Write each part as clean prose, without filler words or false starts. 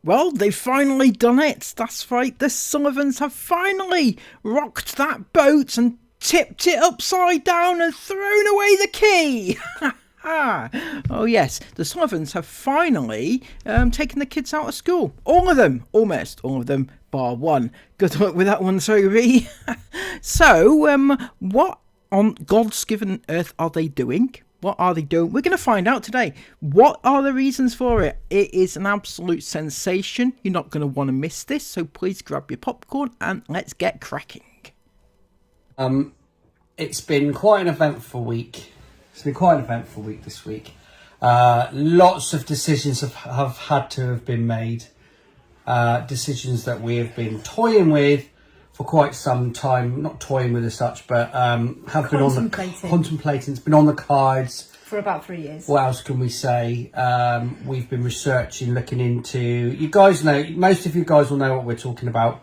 Well, they've finally done it. That's right, the Sullivans have finally rocked that boat and tipped it upside down and thrown away the key. Oh yes, the Sullivans have finally taken the kids out of school. All of them, almost all of them, bar one. Good luck with that one, Sophie. So, what on God's given earth are they doing? What are they doing? We're going to find out today. What are the reasons for it? It is an absolute sensation. You're not going to want to miss this, so please grab your popcorn and let's get cracking. It's been quite an eventful week. It's been quite an eventful week this week. Lots of decisions have had to have been made. Decisions that we have been toying with for quite some time. Not toying with as such, but have been on the contemplating. It's been on the cards for about 3 years. What else can we say? We've been researching, looking into. You guys know. Most of you guys will know what we're talking about.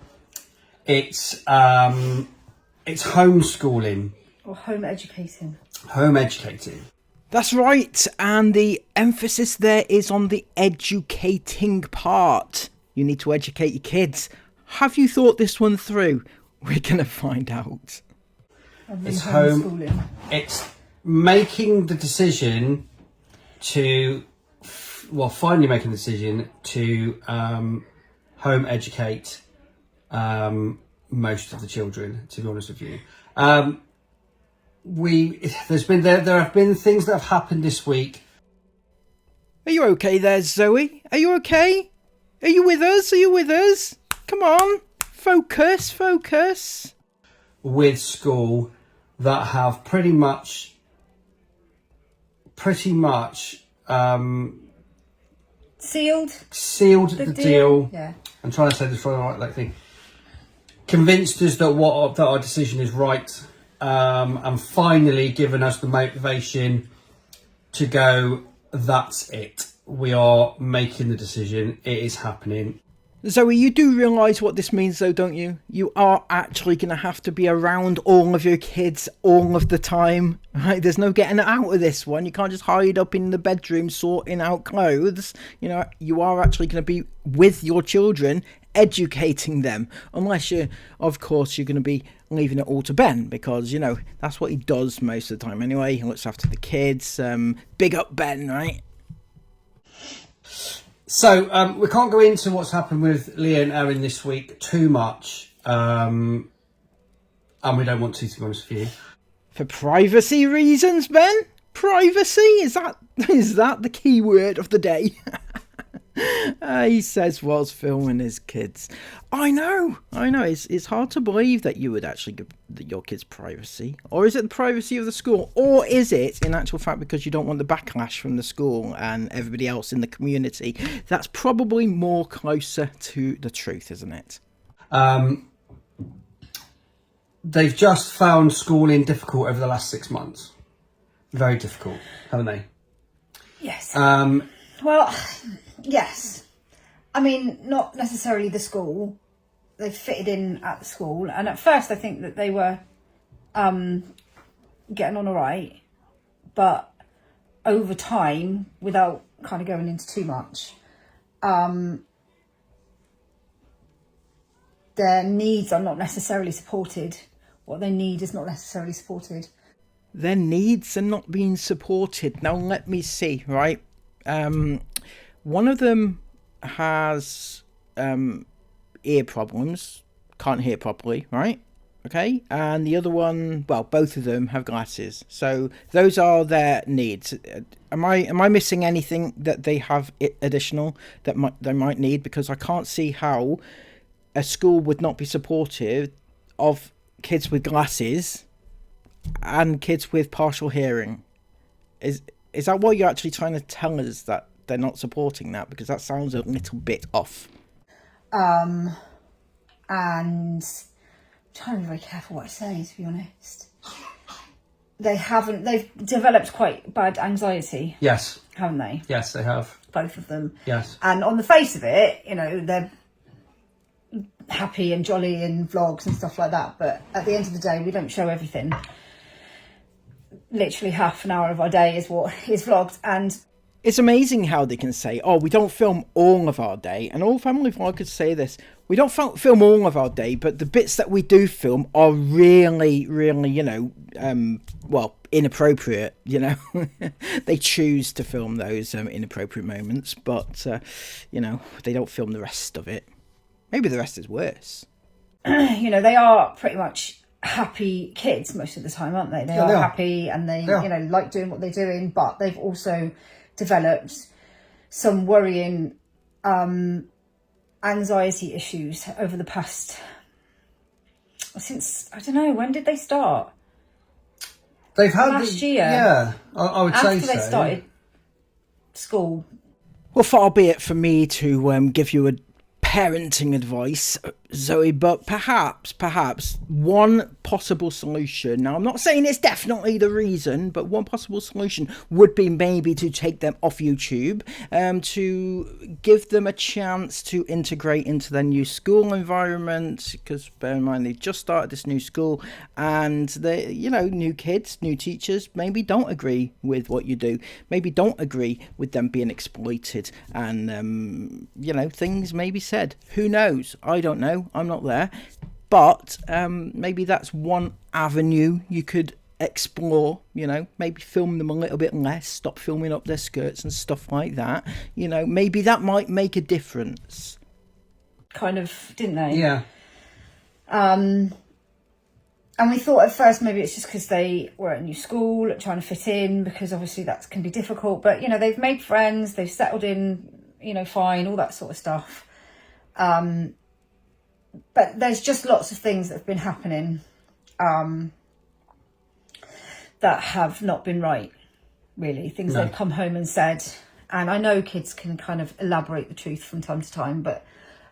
It's homeschooling. Or home educating. Home educating. That's right, and the emphasis there is on the educating part. You need to educate your kids. Have you thought this one through? We're going to find out. It's homeschooling. It's making the decision to, finally making the decision to home educate most of the children, to be honest with you. There have been things that have happened this week. Are you okay there, Zoe? Are you okay? Are you with us? Are you with us? Come on, focus. With school that have pretty much sealed the deal. Yeah. I'm trying to say this right thing. Convinced us that our decision is right. And finally given us the motivation to go, that's it. We are making the decision. It is happening. Zoe, you do realise what this means though, don't you? You are actually going to have to be around all of your kids all of the time. Right? There's no getting out of this one. You can't just hide up in the bedroom sorting out clothes. You know, you are actually going to be with your children, educating them. Unless you're going to be leaving it all to Ben, because, you know, that's what he does most of the time anyway. He looks after the kids. Big up Ben, right? So we can't go into what's happened with Leah and Erin this week too much, and we don't want to be honest with you. For privacy reasons, Ben? Privacy? Is that the key word of the day? He says whilst filming his kids. I know. It's hard to believe that you would actually give your kids privacy. Or is it the privacy of the school? Or is it, in actual fact, because you don't want the backlash from the school and everybody else in the community? That's probably more closer to the truth, isn't it? They've just found schooling difficult over the last 6 months. Very difficult, haven't they? Yes. Well, yes. I mean, not necessarily the school. They fitted in at the school. And at first, I think that they were getting on all right. But over time, without kind of going into too much, their needs are not necessarily supported. What they need is not necessarily supported. Their needs are not being supported. Now, let me see, right? One of them has ear problems, can't hear properly, right? Okay, and the other one, well, both of them have glasses. So those are their needs. Am I missing anything that they have additional that they might need? Because I can't see how a school would not be supportive of kids with glasses and kids with partial hearing. Is that what you're actually trying to tell us, that they're not supporting that? Because that sounds a little bit off. And I'm trying to be very careful what I say, to be honest. They've developed quite bad anxiety. Yes. Haven't they? Yes, they have. Both of them. Yes. And on the face of it, you know, they're happy and jolly in vlogs and stuff like that. But at the end of the day, we don't show everything. Literally half an hour of our day is what is vlogged. And It's amazing how they can say, oh, we don't film all of our day. And all family vloggers say this. We don't film all of our day, but the bits that we do film are really, really, inappropriate, They choose to film those inappropriate moments, but, they don't film the rest of it. Maybe the rest is worse. They are pretty much happy kids most of the time, aren't they? They are happy, and they like doing what they're doing, but they've also developed some worrying anxiety issues over the past, since, I don't know, when did they start? They've had last year. Yeah, I would say so. After they started school. Well, far be it for me to give you a parenting advice, Zoe, but perhaps one possible solution, now I'm not saying it's definitely the reason, but one possible solution would be maybe to take them off YouTube, to give them a chance to integrate into their new school environment, because bear in mind they've just started this new school, and they, new kids, new teachers maybe don't agree with what you do, maybe don't agree with them being exploited, and things may be said. Who knows? I don't know. I'm not there. But maybe that's one avenue you could explore, maybe film them a little bit less, stop filming up their skirts and stuff like that. Maybe that might make a difference. Kind of, didn't they? Yeah. And we thought at first maybe it's just because they were at a new school, trying to fit in, because obviously that can be difficult. But, they've made friends, they've settled in, fine, all that sort of stuff. But there's just lots of things that have been happening that have not been right, really. Things they've come home and said. And I know kids can kind of elaborate the truth from time to time, but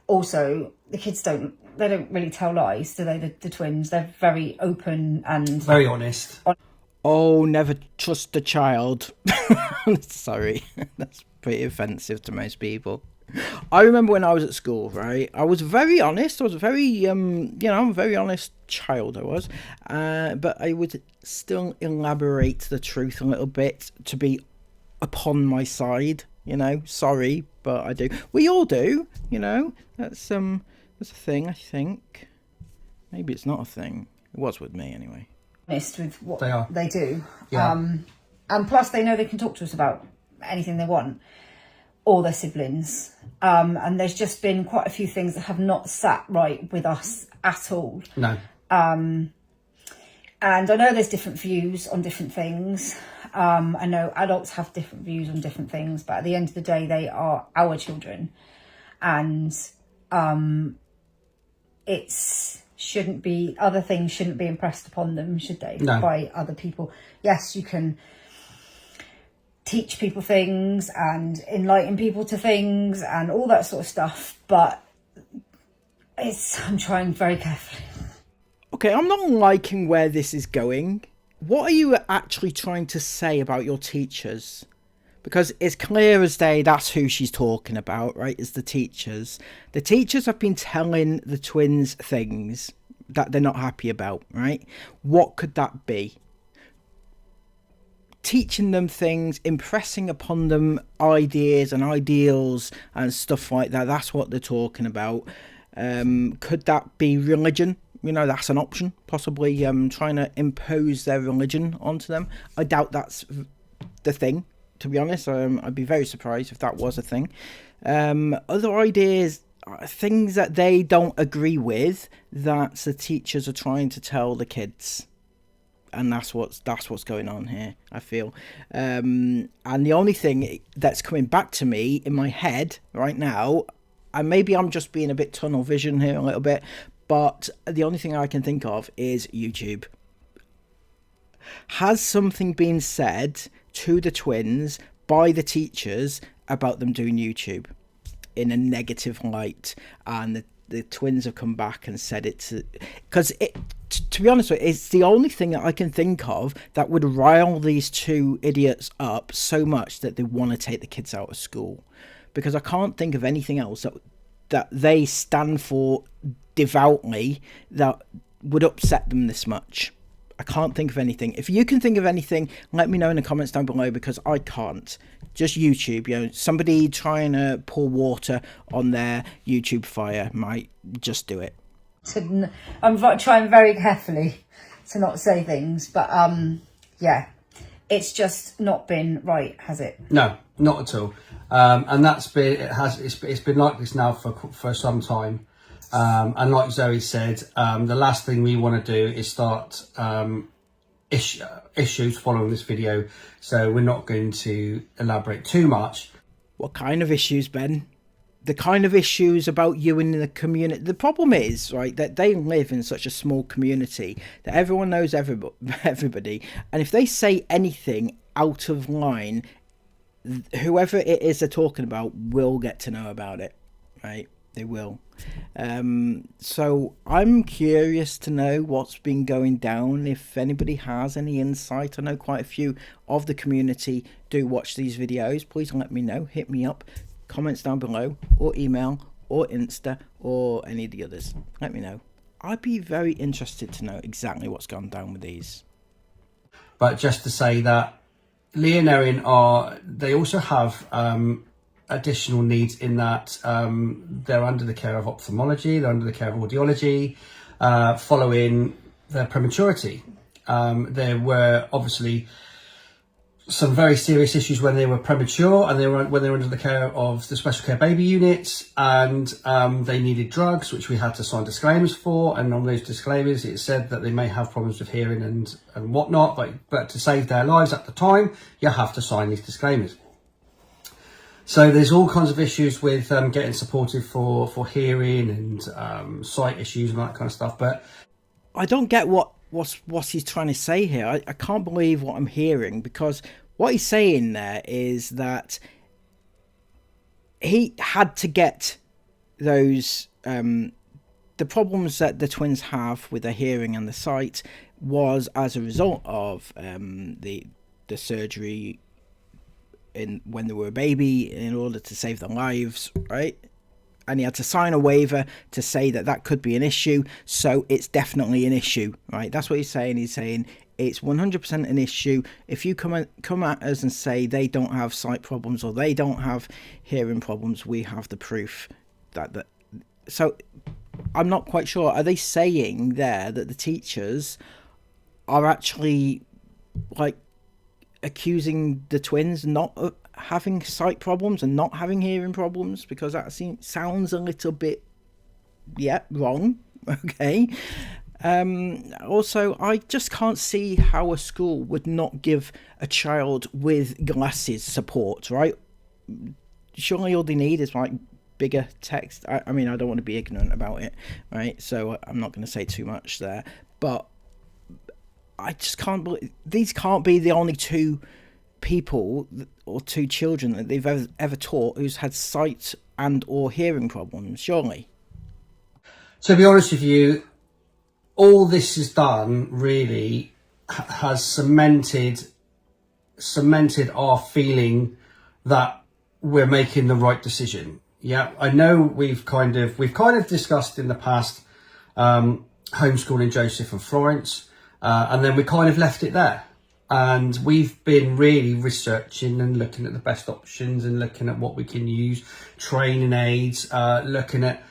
also the kids don't really tell lies, do they? The twins, they're very open and very honest. Oh, never trust a child. Sorry, that's pretty offensive to most people. I remember when I was at school, right? I was very honest. I was very, I'm a very honest child, I was. But I would still elaborate the truth a little bit to be upon my side, Sorry, but I do. We all do, That's a thing, I think. Maybe it's not a thing. It was with me, anyway. Honest with what they do. Yeah. And plus they know they can talk to us about anything they want. Or their siblings. And there's just been quite a few things that have not sat right with us at all. No. And I know there's different views on different things. I know adults have different views on different things, but at the end of the day, they are our children. And other things shouldn't be impressed upon them, should they? No. By other people. Yes, you can teach people things and enlighten people to things and all that sort of stuff, but I'm trying very carefully. Okay, I'm not liking where this is going. What are you actually trying to say about your teachers? Because it's clear as day that's who she's talking about, right? It's the teachers. The teachers have been telling the twins things that they're not happy about, right? What could that be? Teaching them things, impressing upon them ideas and ideals and stuff like that. That's what they're talking about. Could that be religion? That's an option. Possibly trying to impose their religion onto them. I doubt that's the thing, to be honest. I'd be very surprised if that was a thing. Other ideas, things that they don't agree with, that the teachers are trying to tell the kids. And that's what's going on here, I feel. And the only thing that's coming back to me in my head right now, and maybe I'm just being a bit tunnel vision here a little bit, but the only thing I can think of is YouTube. Has something been said to the twins by the teachers about them doing YouTube in a negative light? And the twins have come back and said it because to be honest with you, it's the only thing that I can think of that would rile these two idiots up so much that they want to take the kids out of school, because I can't think of anything else that they stand for devoutly that would upset them this much. I can't think of anything. If you can think of anything, let me know in the comments down below, because I can't. Just YouTube, somebody trying to pour water on their YouTube fire might just do it. I'm trying very carefully to not say things, but yeah, it's just not been right, has it? No, not at all. And that's been it's been like this now for some time. And like Zoe said, the last thing we want to do is start issues following this video, so we're not going to elaborate too much. What kind of issues, Ben? The kind of issues about you in the community. The problem is, right, that they live in such a small community that everyone knows everybody, and if they say anything out of line, whoever it is they're talking about will get to know about it, right? They will. So I'm curious to know what's been going down. If anybody has any insight, I know quite a few of the community do watch these videos. Please let me know. Hit me up, comments down below, or email, or Insta, or any of the others. Let me know. I'd be very interested to know exactly what's gone down with these. But just to say that Leah and Erin they also have additional needs in that they're under the care of ophthalmology, they're under the care of audiology, following their prematurity. There were obviously some very serious issues when they were premature, and when they were under the care of the special care baby units, and they needed drugs, which we had to sign disclaimers for. And on those disclaimers, it said that they may have problems with hearing and whatnot, but to save their lives at the time, you have to sign these disclaimers. So there's all kinds of issues with getting supported for hearing and sight issues and that kind of stuff. But I don't get what's he's trying to say here. I can't believe what I'm hearing, because what he's saying there is that he had to get those the problems that the twins have with their hearing and the sight was as a result of the surgery when they were a baby, in order to save their lives, right? And he had to sign a waiver to say that could be an issue, so it's definitely an issue, right? That's what he's saying. He's saying it's 100% an issue. If you come at us and say they don't have sight problems or they don't have hearing problems, we have the proof that. So I'm not quite sure. Are they saying there that the teachers are actually like accusing the twins not of having sight problems and not having hearing problems? Because that sounds a little bit wrong. Okay. Also, I just can't see how a school would not give a child with glasses support, right? Surely all they need is like bigger text. I mean, I don't want to be ignorant about it, right? So I'm not going to say too much there, but I just can't believe these can't be the only two people or two children that they've ever taught who's had sight and or hearing problems, surely. To be honest with you, all this has done really has cemented our feeling that we're making the right decision. Yeah, I know we've kind of discussed in the past homeschooling Joseph and Florence. And then we kind of left it there. And we've been really researching and looking at the best options and looking at what we can use, training aids, looking at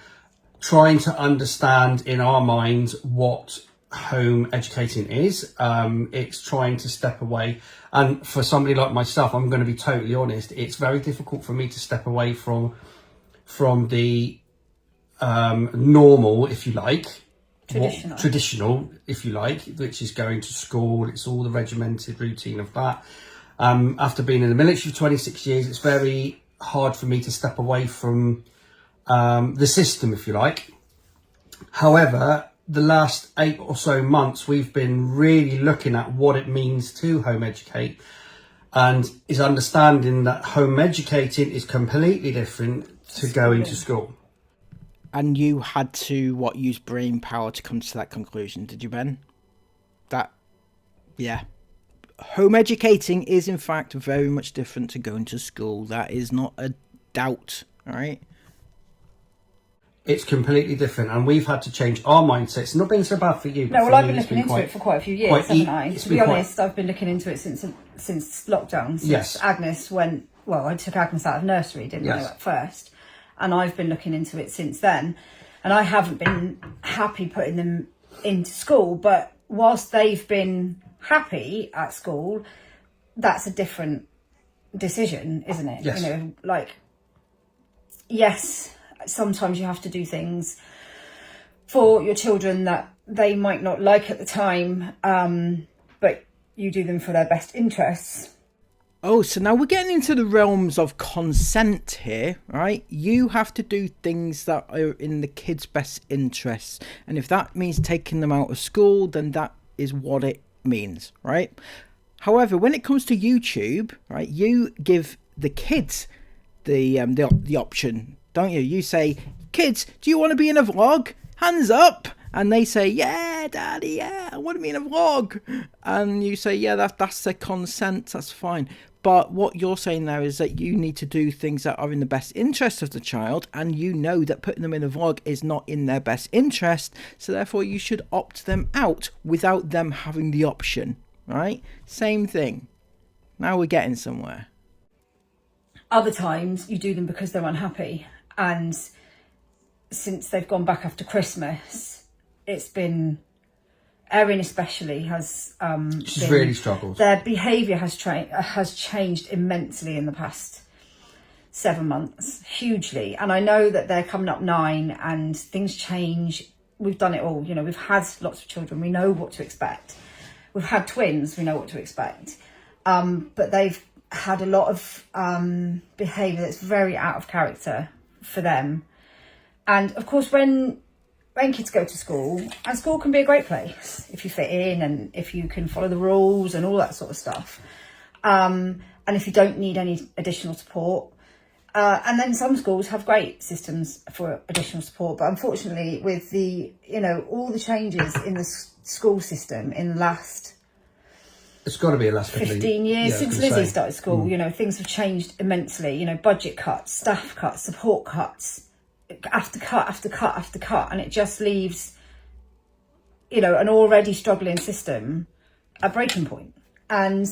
trying to understand in our minds what home educating is. It's trying to step away. And for somebody like myself, I'm going to be totally honest, it's very difficult for me to step away from the normal, if you like. Traditional, if you like, which is going to school. It's all the regimented routine of that. After being in the military for 26 years, it's very hard for me to step away from the system, if you like. However, the last 8 or so months, we've been really looking at what it means to home educate, and is understanding that home educating is completely different to going to school. And you had to, use brain power to come to that conclusion, did you, Ben? Yeah. Home educating is, in fact, very much different to going to school. That is not a doubt, all right? it's completely different, and we've had to change our mindsets. It's not been so bad for you. But No, for well, I've me, been it's looking into quite- it for quite a few years, quite haven't I? it's To be been quite- honest, I've been looking into it since lockdown. Since Yes. Agnes went. Well, I took Agnes out of nursery, didn't I, Yes. at first, and I've been looking into it since then. And I haven't been happy putting them into school, but whilst they've been happy at school, that's a different decision, isn't it? Yes. You know, like, yes, sometimes you have to do things for your children that they might not like at the time, but you do them for their best interests. Oh, so now we're getting into the realms of consent here, right? You have to do things that are in the kids' best interests. And if that means taking them out of school, then that is what it means, right? However, when it comes to YouTube, right, you give the kids the option, don't you? You say, kids, do you want to be in a vlog? Hands up. And they say, yeah, daddy, yeah, I want to be in a vlog. And you say, yeah, that's their consent, that's fine. But what you're saying now is that you need to do things that are in the best interest of the child, and you know that putting them in a vlog is not in their best interest, so therefore you should opt them out without them having the option, right? Same thing. Now we're getting somewhere. Other times you do them because they're unhappy, and since they've gone back after Christmas, it's been... Erin especially has She's really struggled. Their behaviour has changed immensely in the past 7 months, hugely. And I know that they're coming up 9 and things change. We've done it all. You know, we've had lots of children. We know what to expect. We've had twins. We know what to expect. But they've had a lot of behaviour that's very out of character for them. And of course, when kids go to school, and school can be a great place if you fit in and if you can follow the rules and all that sort of stuff, and if you don't need any additional support, and then some schools have great systems for additional support, but unfortunately with the, you know, all the changes in the school system in the last It's got to be a last 15 years since Lizzie started school, you know, things have changed immensely. You know, budget cuts, staff cuts, support cuts, after cut after cut after cut, and it just leaves, you know, an already struggling system at breaking point. And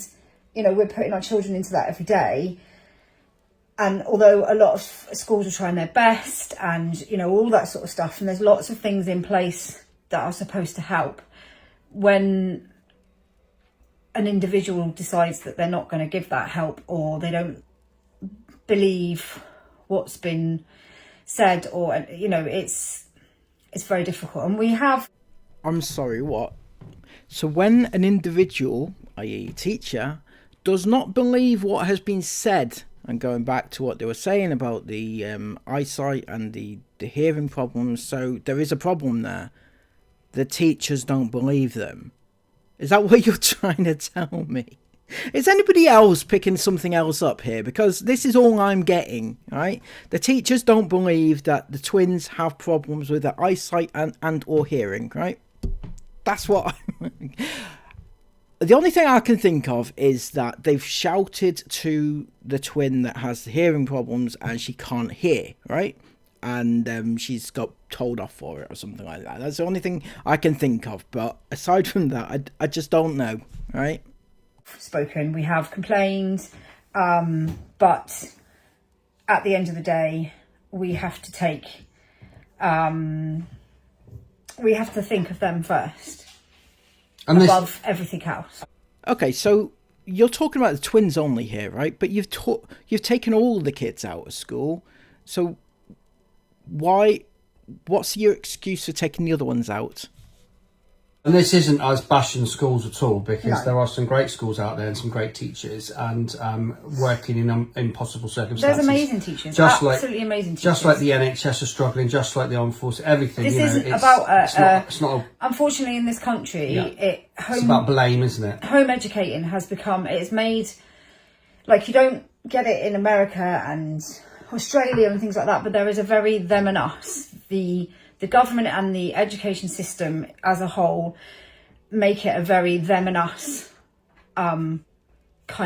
you know, we're putting our children into that every day, and although a lot of schools are trying their best and, you know, all that sort of stuff, and there's lots of things in place that are supposed to help, when an individual decides that they're not going to give that help, or they don't believe what's been said, or, you know, it's very difficult. And we have... I'm sorry, what? So when an individual, i.e. a teacher, does not believe what has been said, and going back to what they were saying about the eyesight and the hearing problems, so there is a problem there. The teachers don't believe them. Is that what you're trying to tell me? Is anybody else picking something else up here? Because this is all I'm getting, right? The teachers don't believe that the twins have problems with their eyesight and or hearing, right? That's what I'm... The only thing I can think of is that they've shouted to the twin that has the hearing problems and she can't hear, right? And she's got told off for it or something like that. That's the only thing I can think of. But aside from that, I just don't know, right? Spoken, we have complained, but at the end of the day, we have to take... we have to think of them first, and above everything else. Okay, so you're talking about the twins only here, right? But you've taken all the kids out of school, so what's your excuse for taking the other ones out? And this isn't us bashing schools at all, because No. there are some great schools out there and some great teachers, and working in impossible circumstances. There's amazing teachers, just absolutely amazing teachers. Just like the NHS are struggling, just like the armed forces, everything. This you know, isn't it's, about... it's not unfortunately, in this country, it's about blame, isn't it? Home educating has become... It's made... Like, you don't get it in America and Australia and things like that, but there is a very them and us. The government and the education system as a whole make it a very them and us kind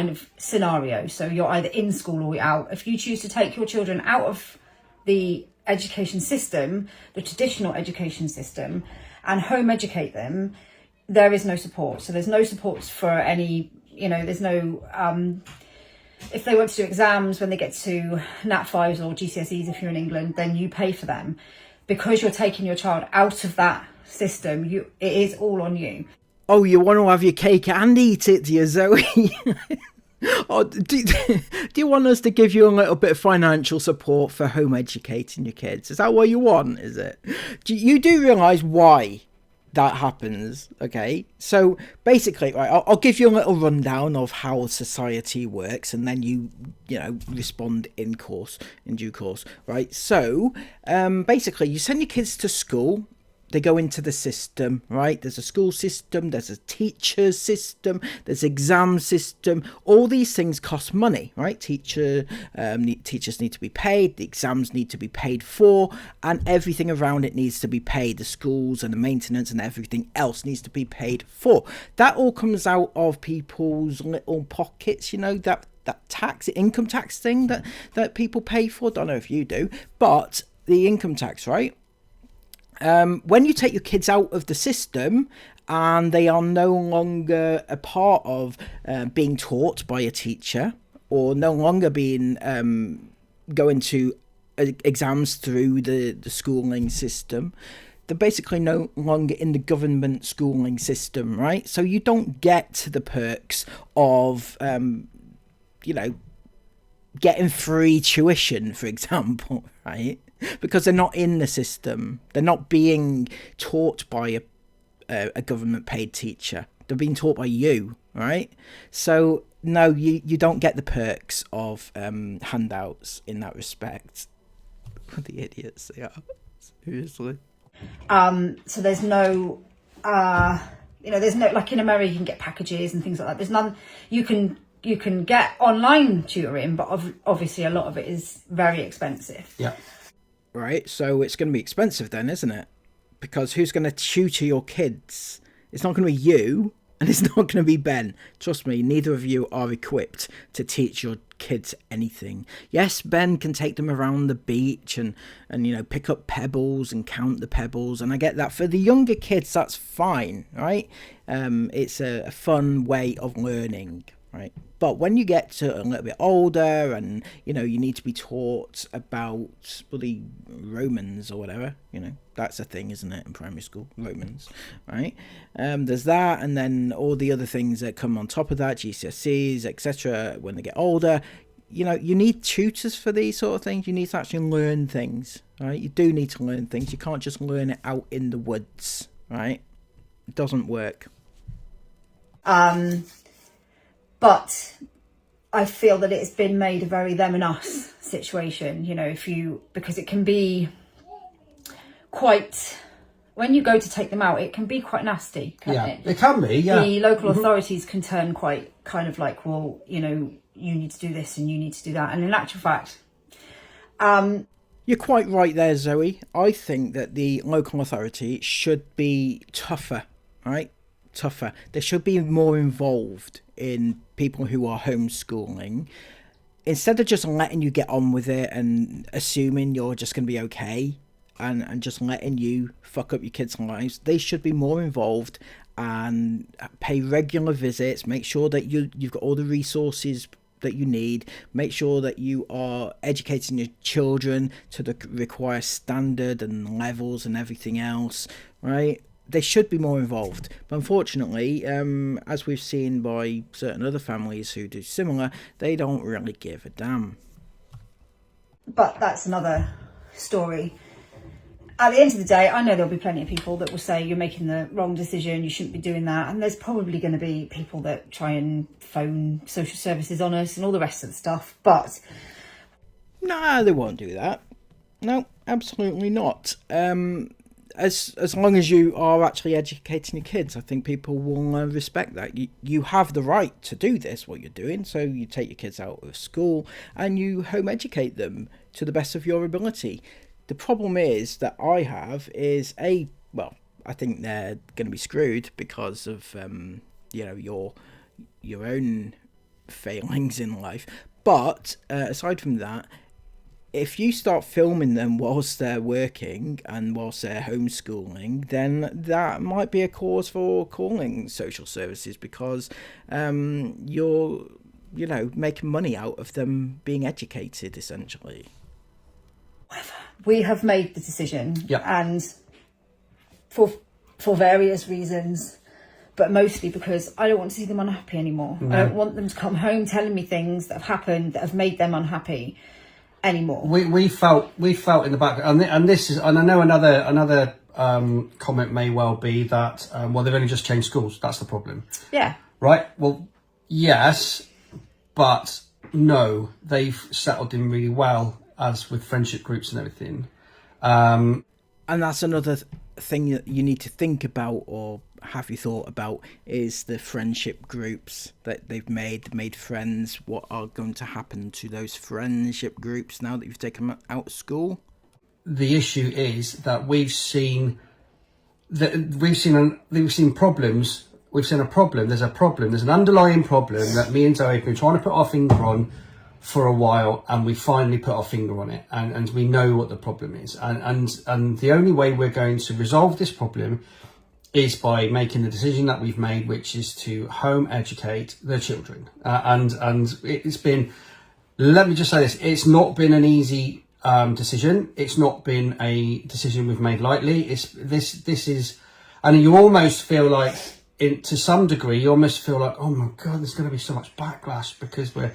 of scenario. So you're either in school or you're out. If you choose to take your children out of the education system, the traditional education system, and home educate them, there is no support. So there's no support for any, there's no, if they want to do exams when they get to Nat 5s or GCSEs, if you're in England, then you pay for them. Because you're taking your child out of that system, it is all on you. Oh, you want to have your cake and eat it, do you, Zoe? Oh, do you want us to give you a little bit of financial support for home educating your kids? Is that what you want, is it? You do realise why that happens, okay? So basically, right, I'll give you a little rundown of how society works, and then you respond in due course, right? So basically, you send your kids to school. They go into the system, right? There's a school system, there's a teacher system, there's exam system. All these things cost money, right? Teachers need to be paid, the exams need to be paid for, and everything around it needs to be paid. The schools and the maintenance and everything else needs to be paid for. That all comes out of people's little pockets, that tax, income tax thing that people pay for. Don't know if you do, but the income tax, right? When you take your kids out of the system and they are no longer a part of being taught by a teacher, or no longer being going to exams through the schooling system, they're basically no longer in the government schooling system, right? So you don't get the perks of getting free tuition, for example, right? Because they're not in the system. They're not being taught by a government paid teacher. They're being taught by you, right? So no, you don't get the perks of handouts in that respect. What the idiots they are, seriously. So there's no, there's no, like in America you can get packages and things like that. There's none. You can get online tutoring, but obviously a lot of it is very expensive. Yeah. Right, so it's going to be expensive then, isn't it? Because who's going to tutor your kids? It's not going to be you, and it's not going to be Ben. Trust me, neither of you are equipped to teach your kids anything. Yes, Ben can take them around the beach and pick up pebbles and count the pebbles, and I get that. For the younger kids, that's fine, right? It's a fun way of learning, right? But when you get to a little bit older and, you need to be taught about bloody Romans or whatever, that's a thing, isn't it, in primary school, Romans, right? There's that, and then all the other things that come on top of that, GCSEs, etc. When they get older, you need tutors for these sort of things. You need to actually learn things, right? You do need to learn things. You can't just learn it out in the woods, right? It doesn't work. But I feel that it's been made a very them and us situation, because it can be quite, when you go to take them out, it can be quite nasty, can't it? It can be, yeah. The local authorities can turn quite kind of like, well, you need to do this and you need to do that. And in actual fact, you're quite right there, Zoe. I think that the local authority should be tougher, right? Tougher. They should be more involved in people who are homeschooling, instead of just letting you get on with it and assuming you're just going to be okay and just letting you fuck up your kids' lives. They should be more involved and pay regular visits, make sure that you've got all the resources that you need, make sure that you are educating your children to the required standard and levels and everything else, right? They should be more involved. But unfortunately, as we've seen by certain other families who do similar, they don't really give a damn. But that's another story. At the end of the day, I know there'll be plenty of people that will say you're making the wrong decision, you shouldn't be doing that. And there's probably going to be people that try and phone social services on us and all the rest of the stuff. But nah, they won't do that. No, absolutely not. As long as you are actually educating your kids, I think people will respect that. You have the right to do this, what you're doing. So you take your kids out of school and you home educate them to the best of your ability. The problem is that I have is I think they're going to be screwed because of your own failings in life. But aside from that, if you start filming them whilst they're working and whilst they're homeschooling, then that might be a cause for calling social services, because you're, you know, making money out of them being educated, essentially. We have made the decision, Yep. and for various reasons, but mostly because I don't want to see them unhappy anymore. No. I don't want them to come home telling me things that have happened that have made them unhappy anymore. We felt in the back, and this is, and I know another comment may well be that well, they've only just changed schools. That's the problem. Yeah. Right. Well, yes, but no, they've settled in really well, as with friendship groups and everything. And that's another thing that you need to think about, or have you thought about, is the friendship groups that they've made friends. What are going to happen to those friendship groups now that you've taken them out of school? The issue is that we've seen problems. We've seen a problem. There's a problem. There's an underlying problem that me and Zoe have been trying to put our finger on for a while, and we finally put our finger on it, and we know what the problem is, and the only way we're going to resolve this problem is by making the decision that we've made, which is to home educate the children. And it's been, let me just say this, it's not been an easy decision. It's not been a decision we've made lightly. This is, and you almost feel like, to some degree, you almost feel like, oh my God, there's going to be so much backlash because we're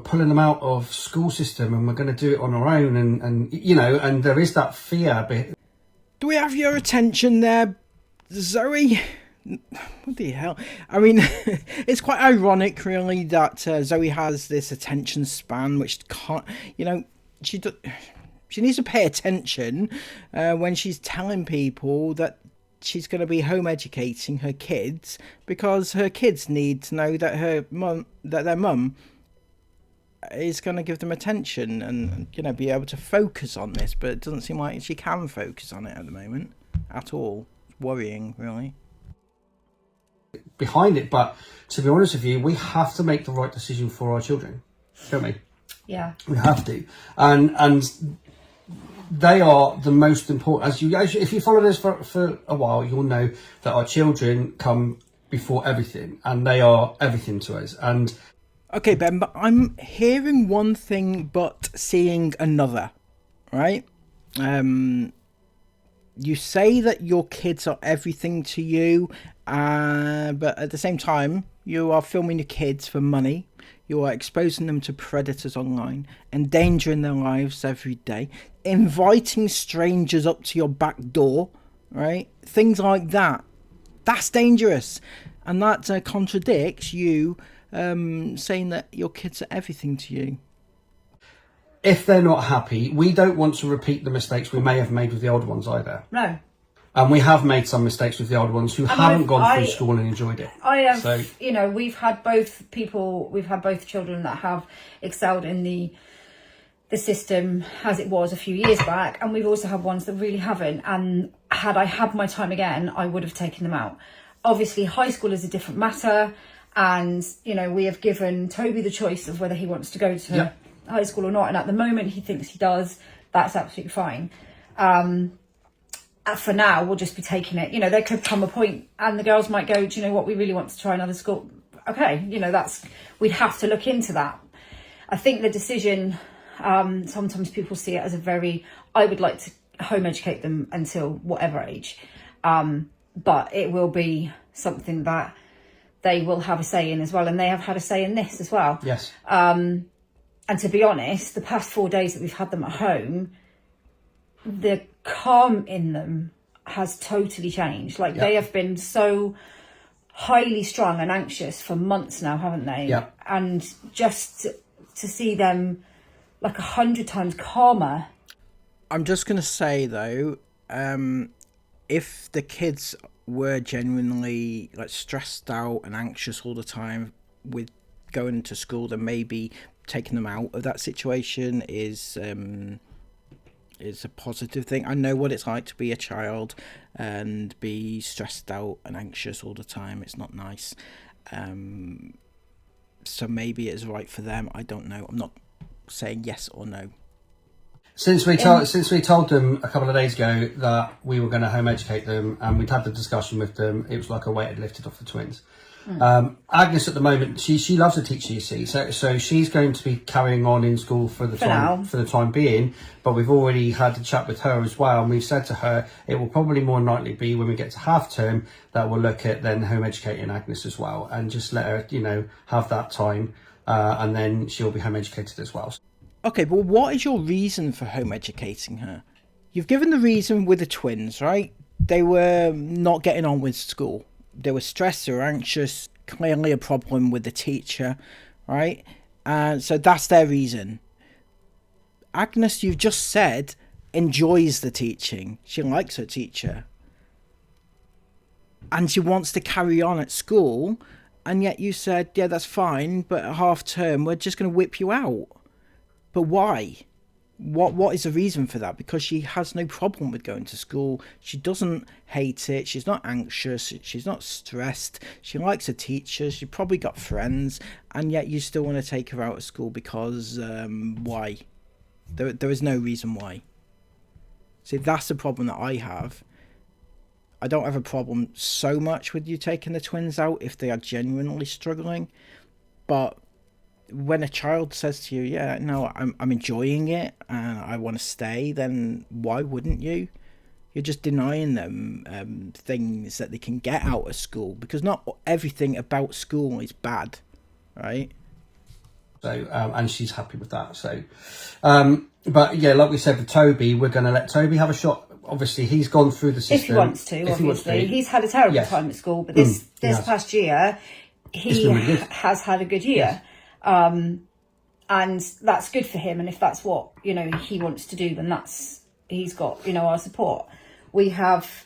pulling them out of school system and we're going to do it on our own. And you know, and there is that fear. Do we have your attention there, Zoe? What the hell? I mean, it's quite ironic, really, that Zoe has this attention span, which can't, you know, she needs to pay attention when she's telling people that she's going to be home educating her kids, because her kids need to know that their mum is going to give them attention and, you know, be able to focus on this. But it doesn't seem like she can focus on it at the moment at all. It's worrying, really. Behind it, but to be honest with you, we have to make the right decision for our children, don't we? Yeah. We have to, and they are the most important. If you follow this for a while, you'll know that our children come before everything, and they are everything to us. And okay, Ben, but I'm hearing one thing but seeing another, right? You say that your kids are everything to you, but at the same time, you are filming your kids for money. You are exposing them to predators online, endangering their lives every day, inviting strangers up to your back door, right? Things like that. That's dangerous. And that contradicts you saying that your kids are everything to you. if they're not happy, we don't want to repeat the mistakes we may have made with the older ones either. No. And we have made some mistakes with the older ones who haven't gone through school and enjoyed it. I have, so, you know, we've had both children that have excelled in the system as it was a few years back, and we've also had ones that really haven't. And had I had my time again, I would have taken them out. Obviously, high school is a different matter, and, you know, we have given Toby the choice of whether he wants to go to high school or not, and at the moment he thinks he does. That's absolutely fine. For now, we'll just be taking it. You know, there could come a point and the girls might go, do you know what, we really want to try another school. Okay, you know, we'd have to look into that. I think the decision, sometimes people see it as I would like to home educate them until whatever age. But it will be something that they will have a say in as well. And they have had a say in this as well. Yes. And to be honest, the past 4 days that we've had them at home, the calm in them has totally changed. Like, they have been so highly strung and anxious for months now, haven't they? Yeah. And just to see them like 100 times calmer. I'm just going to say, though, if the kids were genuinely like stressed out and anxious all the time with going to school, then maybe taking them out of that situation is a positive thing. I know what it's like to be a child and be stressed out and anxious all the time. It's not nice. So maybe it's right for them. I don't know. I'm not saying yes or no. Since we told them a couple of days ago that we were going to home educate them, and we'd had the discussion with them, it was like a weight had lifted off the twins. Agnes at the moment, she loves a teacher, you see, so she's going to be carrying on in school for the time being. But we've already had a chat with her as well, and we've said to her it will probably more than likely be when we get to half term that we'll look at then home educating Agnes as well, and just let her have that time, and then she'll be home educated as well. Okay, but what is your reason for home educating her? You've given the reason with the twins, right? They were not getting on with school. They were stressed, they were anxious, clearly a problem with the teacher, right? And so that's their reason. Agnes, you've just said, enjoys the teaching. She likes her teacher. And she wants to carry on at school. And yet you said, yeah, that's fine, but at half term, we're just going to whip you out. But why? What is the reason for that? Because she has no problem with going to school. She doesn't hate it. She's not anxious. She's not stressed. She likes her teacher. She probably got friends. And yet you still want to take her out of school because why? There is no reason why. See, that's the problem that I have. I don't have a problem so much with you taking the twins out if they are genuinely struggling. But when a child says to you, yeah, no, I'm enjoying it and I want to stay, then why wouldn't you? You're just denying them things that they can get out of school, because not everything about school is bad, right? So, and she's happy with that. So, but yeah, like we said with Toby, we're going to let Toby have a shot. Obviously, he's gone through the system. If he wants to, obviously. He's had a terrible time at school, but this past year, he really has had a good year. And that's good for him. And if that's what, he wants to do, then he's got, our support. We have,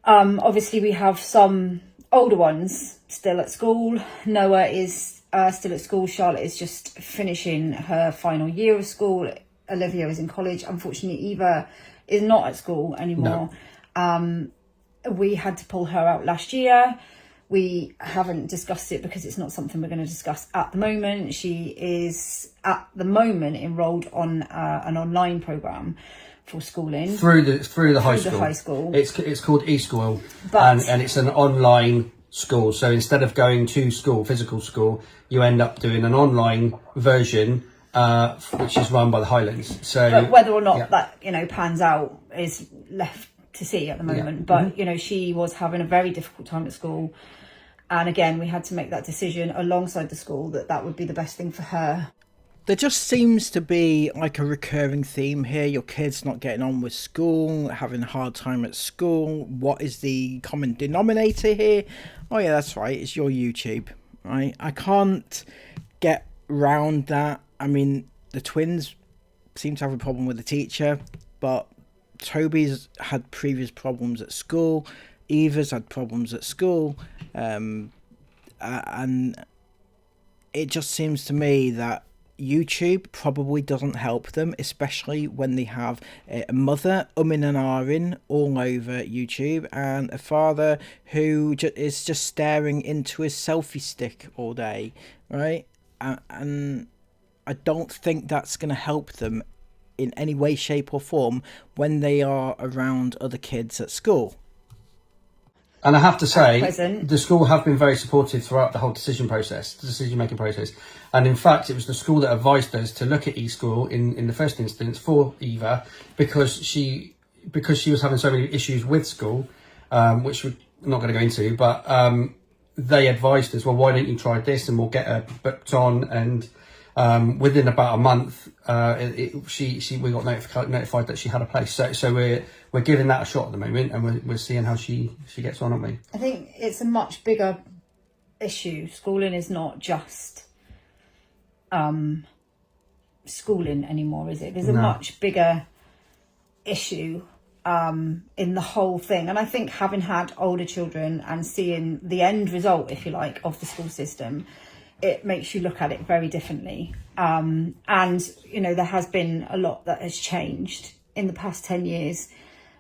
obviously we have some older ones still at school. Noah is still at school. Charlotte is just finishing her final year of school. Olivia is in college. Unfortunately, Eva is not at school anymore. No. We had to pull her out last year. We haven't discussed it because it's not something we're going to discuss at the moment. She is at the moment enrolled on an online program for schooling through the high school. It's called eSchool, and it's an online school. So instead of going to school, physical school, you end up doing an online version, which is run by the Highlands. So but whether or not that pans out is left to see at the moment. But she was having a very difficult time at school, and again we had to make that decision alongside the school that would be the best thing for her. There just seems to be like a recurring theme here. Your kid's not getting on with school, having a hard time at school. What is the common denominator here? Oh yeah, that's right, it's your YouTube, right? I can't get round that. I mean, the twins seem to have a problem with the teacher, but Toby's had previous problems at school. Eva's had problems at school. And it just seems to me that YouTube probably doesn't help them, especially when they have a mother umming and ahhing all over YouTube and a father who is just staring into his selfie stick all day, right? And I don't think that's going to help them in any way, shape or form when they are around other kids at school. And I have to say, the school have been very supportive throughout the whole decision-making process. And in fact, it was the school that advised us to look at eSchool in the first instance for Eva, because she was having so many issues with school, which we're not going to go into, but they advised us, well, why don't you try this and we'll get her booked on. And within about a month, we got notified that she had a place. So we're giving that a shot at the moment, and we're seeing how she gets on, aren't we? I think it's a much bigger issue. Schooling is not just schooling anymore, is it? There's a much bigger issue in the whole thing. And I think having had older children and seeing the end result, if you like, of the school system, it makes you look at it very differently. And, there has been a lot that has changed in the past 10 years,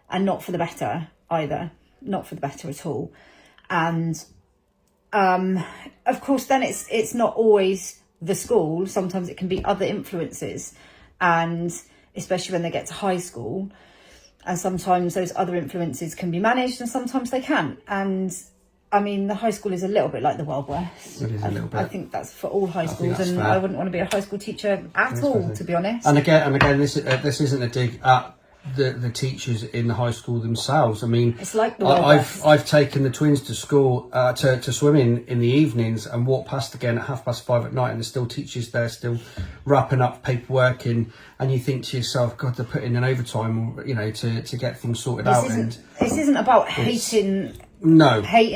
and not for the better either, not for the better at all. And of course, then it's not always the school. Sometimes it can be other influences. And, especially when they get to high school. And sometimes those other influences can be managed and sometimes they can't. And I mean, the high school is a little bit like the Wild West. It is a little bit. I think that's for all high schools, and fair. I wouldn't want to be a high school teacher at all, to be honest. And again, this isn't a dig at the teachers in the high school themselves. I mean, It's like the Wild West. I've taken the twins to school to swim in the evenings and walk past again at 5:30 at night, and there's still teachers there still wrapping up paperwork and you think to yourself, God, they're putting in overtime, you know, to get things sorted out. This isn't about hating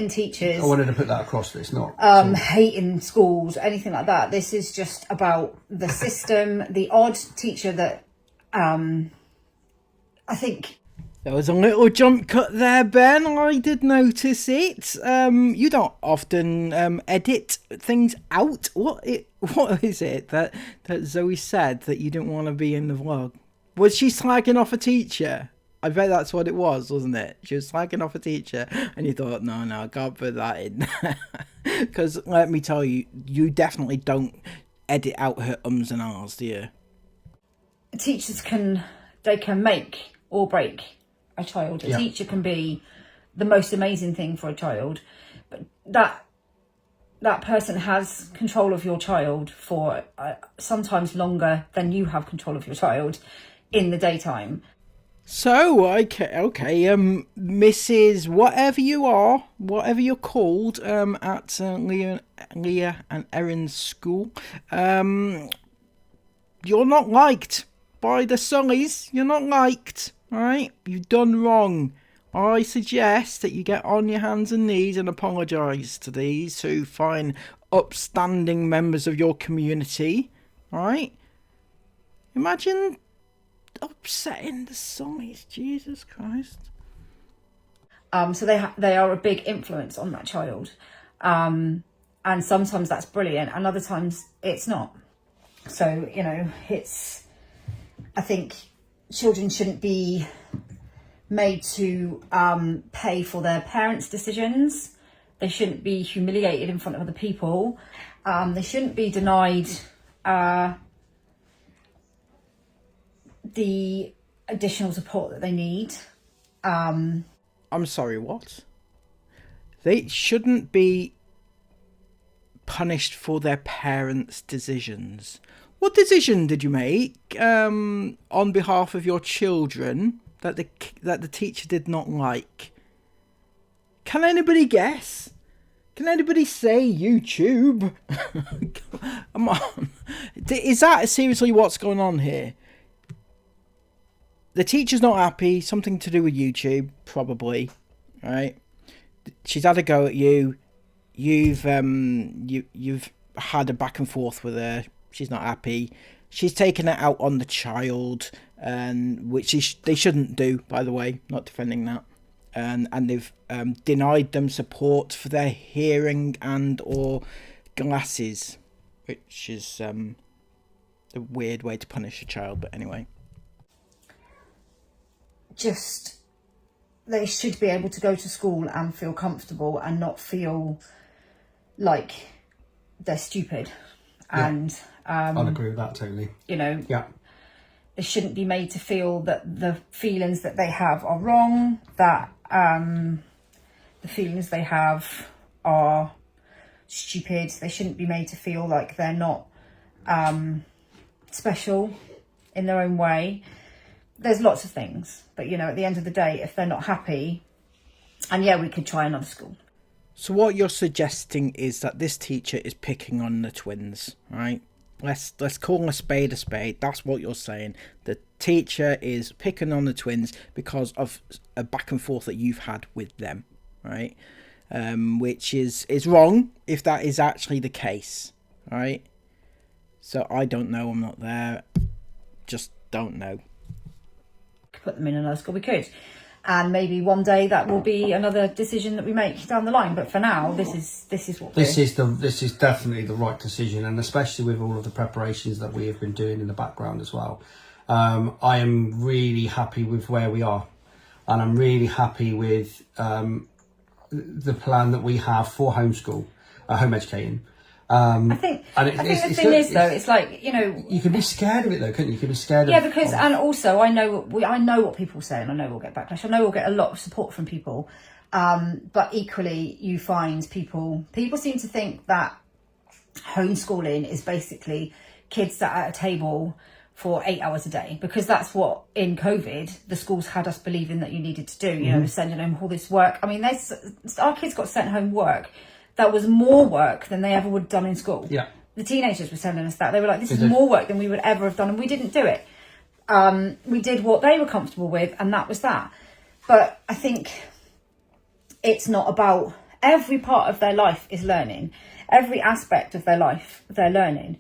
teachers. I wanted to put that across. That it's not hating schools, anything like that. This is just about the system, the odd teacher that I think. There was a little jump cut there, Ben. I did notice it. You don't often edit things out. What is it that Zoe said that you didn't want to be in the vlog? Was she slagging off a teacher? I bet that's what it was, wasn't it? She was slagging off a teacher, and you thought, no, I can't put that in. Because let me tell you, you definitely don't edit out her ums and ahs, do you? Teachers can make or break a child. A teacher can be the most amazing thing for a child, but that person has control of your child for sometimes longer than you have control of your child in the daytime. So, okay, Mrs. Whatever you are, whatever you're called, at Leah and Erin's school, you're not liked by the Sullies. You're not liked, alright? You've done wrong. I suggest that you get on your hands and knees and apologise to these two fine, upstanding members of your community, alright? Imagine upsetting the Sullies, Jesus Christ. So they are a big influence on that child, and sometimes that's brilliant, and other times it's not. So you know, I think children shouldn't be made to pay for their parents' decisions. They shouldn't be humiliated in front of other people. They shouldn't be denied the additional support that they need. I'm sorry, what? They shouldn't be punished for their parents' decisions. What decision did you make on behalf of your children that the teacher did not like? Can anybody guess? Can anybody say YouTube? Come on. Is that seriously what's going on here? The teacher's not happy. Something to do with YouTube, probably. Right? She's had a go at you. You've had a back and forth with her. She's not happy. She's taken it out on the child, which they shouldn't do, by the way. Not defending that. And they've denied them support for their hearing and or glasses, which is a weird way to punish a child. But anyway. They should be able to go to school and feel comfortable and not feel like they're stupid. Yeah. And I'll agree with that totally. You know, yeah, they shouldn't be made to feel that the feelings that they have are wrong, that the feelings they have are stupid. They shouldn't be made to feel like they're not special in their own way. There's lots of things, but you know, at the end of the day, if they're not happy, and yeah, we could try another school. So what you're suggesting is that this teacher is picking on the twins, right? Let's call a spade a spade. That's what you're saying. The teacher is picking on the twins because of a back and forth that you've had with them, right? Which is wrong if that is actually the case, right? So I don't know. I'm not there. Just don't know. Put them in another school, we could, and maybe one day that will be another decision that we make down the line. But for now, this is what this is definitely the right decision, and especially with all of the preparations that we have been doing in the background as well. I am really happy with where we are, and I'm really happy with the plan that we have for homeschool, home educating. I think the thing is though, it's like, you know, you can be scared of it though, couldn't you? You can be scared of because and also I know what people say, and I know we'll get backlash. I know we'll get a lot of support from people, but equally you find people seem to think that homeschooling is basically kids sat at a table for 8 hours a day, because that's what in COVID the schools had us believing that you needed to do. You know, sending home all this work. I mean, our kids got sent home work that was more work than they ever would have done in school. Yeah, the teenagers were sending us that. They were like, this is more work than we would ever have done, and we didn't do it. We did what they were comfortable with, and that was that. But I think it's not about, every part of their life is learning. Every aspect of their life they're learning.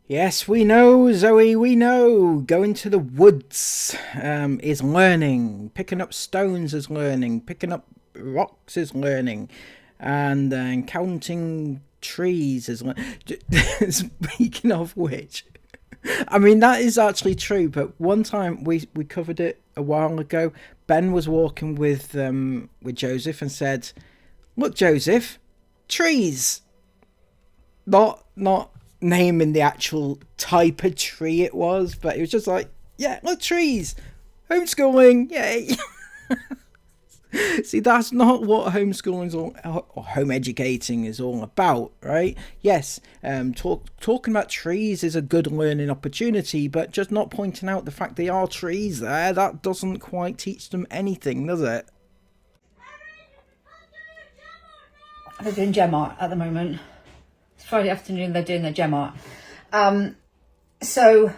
Yes, we know, Zoe, we know. Going to the woods is learning. Picking up stones is learning. Picking up rocks is learning. And counting trees is learning. Speaking of which, I mean, that is actually true. But one time we covered it a while ago. Ben was walking with Joseph and said, "Look, Joseph, trees." Not naming the actual type of tree it was, but it was just like, yeah, look, trees, homeschooling, yay. See, that's not what homeschooling is or home educating is all about, right? Yes, talking about trees is a good learning opportunity, but just not pointing out the fact they are trees there, that doesn't quite teach them anything, does it? They're doing gem art at the moment. It's Friday afternoon, they're doing their gem art. So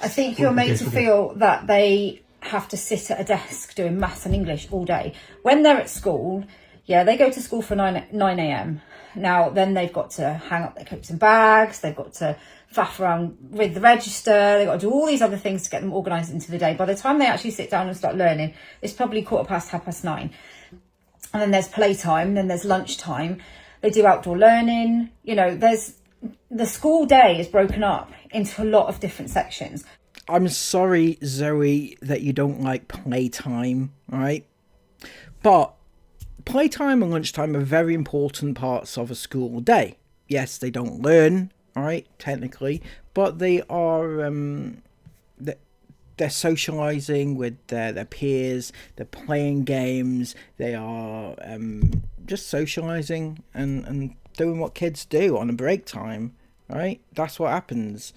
I think you're made to feel that they have to sit at a desk doing maths and English all day. When they're at school, yeah, they go to school for 9 a.m. Now, then they've got to hang up their coats and bags. They've got to faff around with the register. They've got to do all these other things to get them organised into the day. By the time they actually sit down and start learning, it's probably 9:15. And then there's playtime, then there's lunchtime. They do outdoor learning. You know, the school day is broken up into a lot of different sections. I'm sorry, Zoe, that you don't like playtime, right? But playtime and lunchtime are very important parts of a school day. Yes, they don't learn, right, technically, but they are, they're socialising with their peers, they're playing games, they are just socialising and doing what kids do on a break time, right? That's what happens.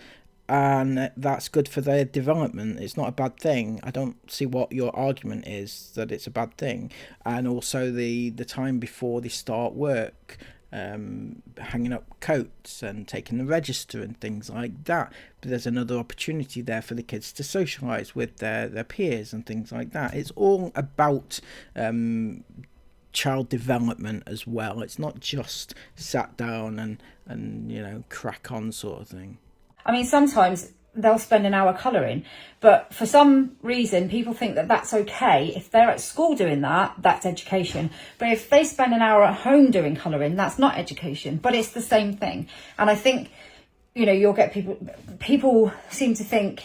And that's good for their development. It's not a bad thing. I don't see what your argument is that it's a bad thing. And also the time before they start work, hanging up coats and taking the register and things like that. But there's another opportunity there for the kids to socialise with their peers and things like that. It's all about child development as well. It's not just sat down and you know, crack on sort of thing. I mean, sometimes they'll spend an hour colouring, but for some reason people think that that's okay. If they're at school doing that, that's education. But if they spend an hour at home doing colouring, that's not education, but it's the same thing. And I think, you know, you'll get people seem to think,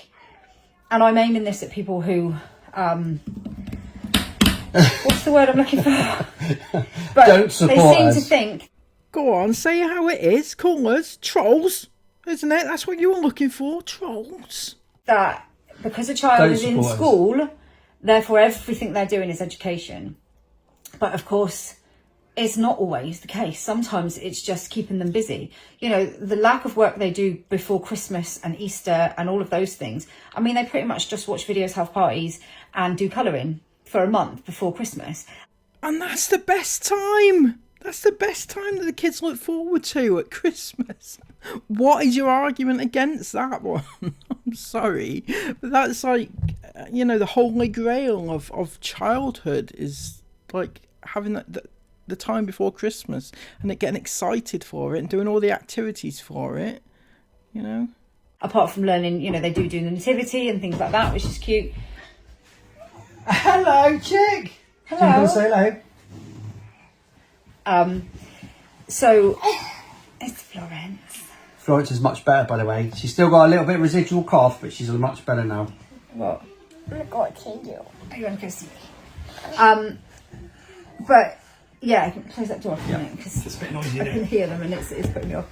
and I'm aiming this at people who, what's the word I'm looking for? But don't support they seem us. to think. Go on, say how it is. Call us trolls. Isn't it? That's what you were looking for, trolls. That because a child is in school, therefore everything they're doing is education. But of course, it's not always the case. Sometimes it's just keeping them busy. You know, the lack of work they do before Christmas and Easter and all of those things. I mean, they pretty much just watch videos, have parties and do colouring for a month before Christmas. And that's the best time. That's the best time that the kids look forward to at Christmas. What is your argument against that one? I'm sorry. But that's like, you know, the holy grail of childhood is like having the time before Christmas and getting excited for it and doing all the activities for it, you know. Apart from learning, you know, they do the nativity and things like that, which is cute. Hello, chick. Hello. You want to say hello? So it's Florence. Florence is much better, by the way. She's still got a little bit of residual cough, but she's much better now. What? I'm going to you. Are you want to go see me? But Yeah, I can close that door for a minute because it's a bit noisy. I can hear them and it's putting me off.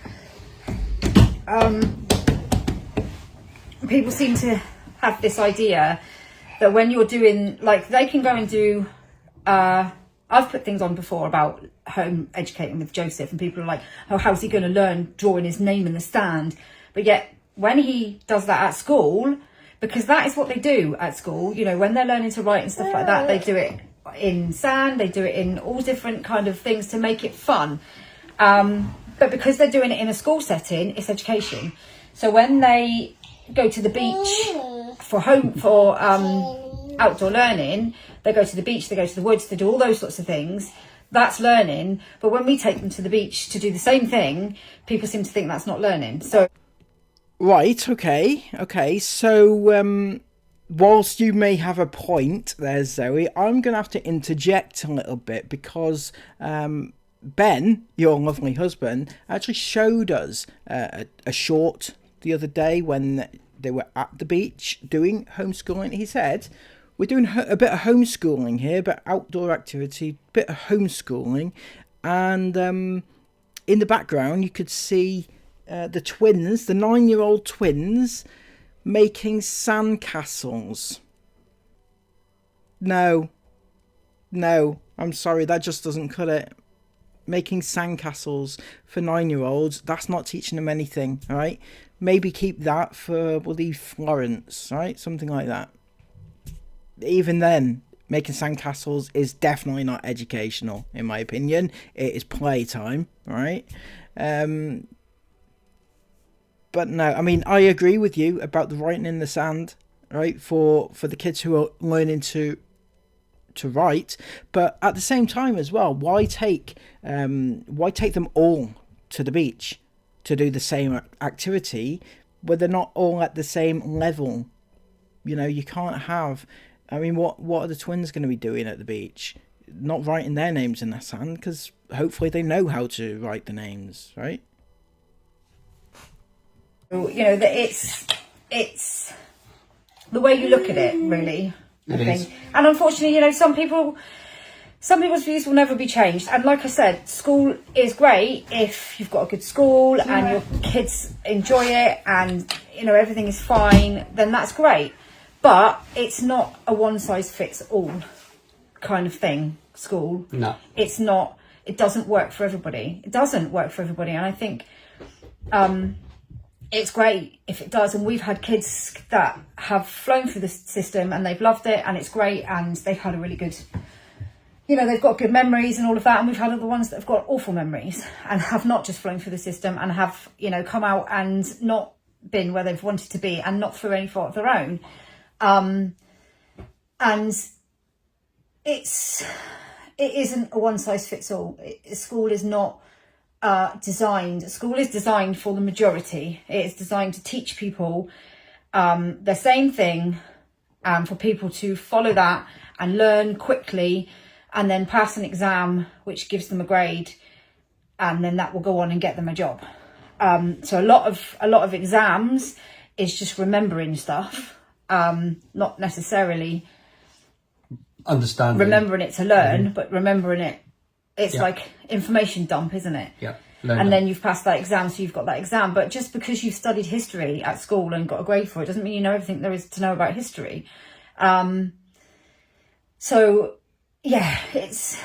People seem to have this idea that when you're doing, like, they can go and do, I've put things on before about home educating with Joseph, and people are like, oh, how's he going to learn drawing his name in the sand? But yet when he does that at school, because that is what they do at school, you know, when they're learning to write and stuff like that, they do it in sand, they do it in all different kind of things to make it fun. But because they're doing it in a school setting, it's education. So when they go to the beach for outdoor learning, they go to the beach, they go to the woods, they do all those sorts of things. That's learning. But when we take them to the beach to do the same thing, people seem to think that's not learning. So right, okay. So whilst you may have a point there, Zoe, I'm going to have to interject a little bit because Ben, your lovely husband, actually showed us a short the other day when they were at the beach doing homeschooling. He said, we're doing a bit of homeschooling here, but outdoor activity, bit of homeschooling. And in the background, you could see the twins, the 9-year-old twins, making sandcastles. No, I'm sorry, that just doesn't cut it. Making sandcastles for 9-year-olds, that's not teaching them anything, all right? Maybe keep that for, we'll leave Florence, right? Something like that. Even then, making sandcastles is definitely not educational, in my opinion. It is playtime, right? But no, I mean, I agree with you about the writing in the sand, right? For the kids who are learning to write, but at the same time as well, why take them all to the beach to do the same activity where they're not all at the same level? You know, you can't have, I mean, what are the twins going to be doing at the beach? Not writing their names in the sand, because hopefully they know how to write the names, right? You know, that it's the way you look at it, really. I think. And unfortunately, you know, some people's views will never be changed. And like I said, school is great if you've got a good school and your kids enjoy it and, you know, everything is fine, then that's great. But it's not a one-size-fits-all kind of thing, school. No. It's not, it doesn't work for everybody. It doesn't work for everybody. And I think it's great if it does, and we've had kids that have flown through the system and they've loved it and it's great and they've had a really good, you know, they've got good memories and all of that, and we've had other ones that have got awful memories and have not just flown through the system and have, you know, come out and not been where they've wanted to be and not through any fault of their own. And it isn't a one size fits all. School is not school is designed for the majority. It is designed to teach people the same thing, for people to follow that and learn quickly and then pass an exam which gives them a grade, and then that will go on and get them a job. So a lot of exams is just remembering stuff, not necessarily understanding, remembering it to learn, but remembering it. It's like information dump, isn't it? Yeah. And then you've passed that exam, so you've got that exam. But just because you've studied history at school and got a grade for it doesn't mean you know everything there is to know about history. So yeah, it's.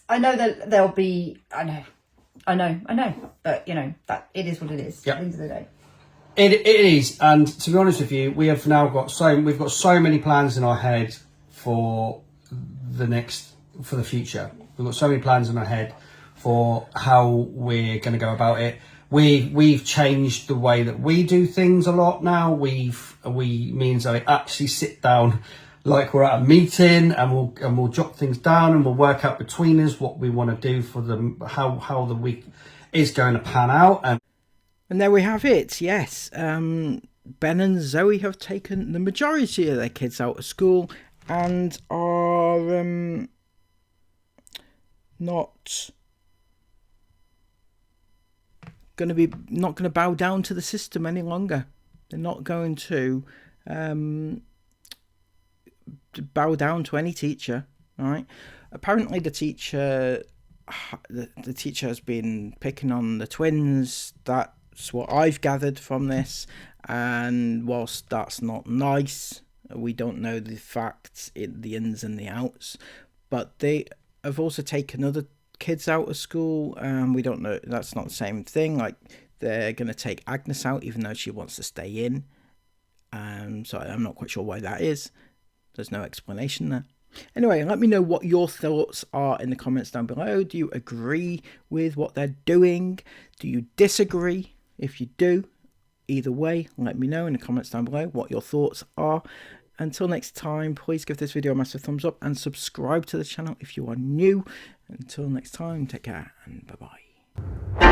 I know that there'll be. I know. But you know that it is what it is. At the end of the day. It is, and to be honest with you, we've got so many plans in our head for the future. We've got so many plans in our head for how we're going to go about it. We've changed the way that we do things a lot now. Me and Zoe actually sit down like we're at a meeting, and we'll jot things down, and we'll work out between us what we want to do for them, how the week is going to pan out. And there we have it. Yes, Ben and Zoe have taken the majority of their kids out of school and are not going to bow down to the system any longer. They're not going to bow down to any teacher, right? Apparently the teacher has been picking on the twins. That's what I've gathered from this, and whilst that's not nice, we don't know the facts, the ins and the outs, but they have also taken other kids out of school, and we don't know, that's not the same thing. Like, they're going to take Agnes out even though she wants to stay in, so I'm not quite sure why that is. There's no explanation there. Anyway, let me know what your thoughts are in the comments down below. Do you agree with what they're doing? Do you disagree? If you do, either way, let me know in the comments down below what your thoughts are. Until next time, please give this video a massive thumbs up and subscribe to the channel if you are new. Until next time, take care and bye-bye.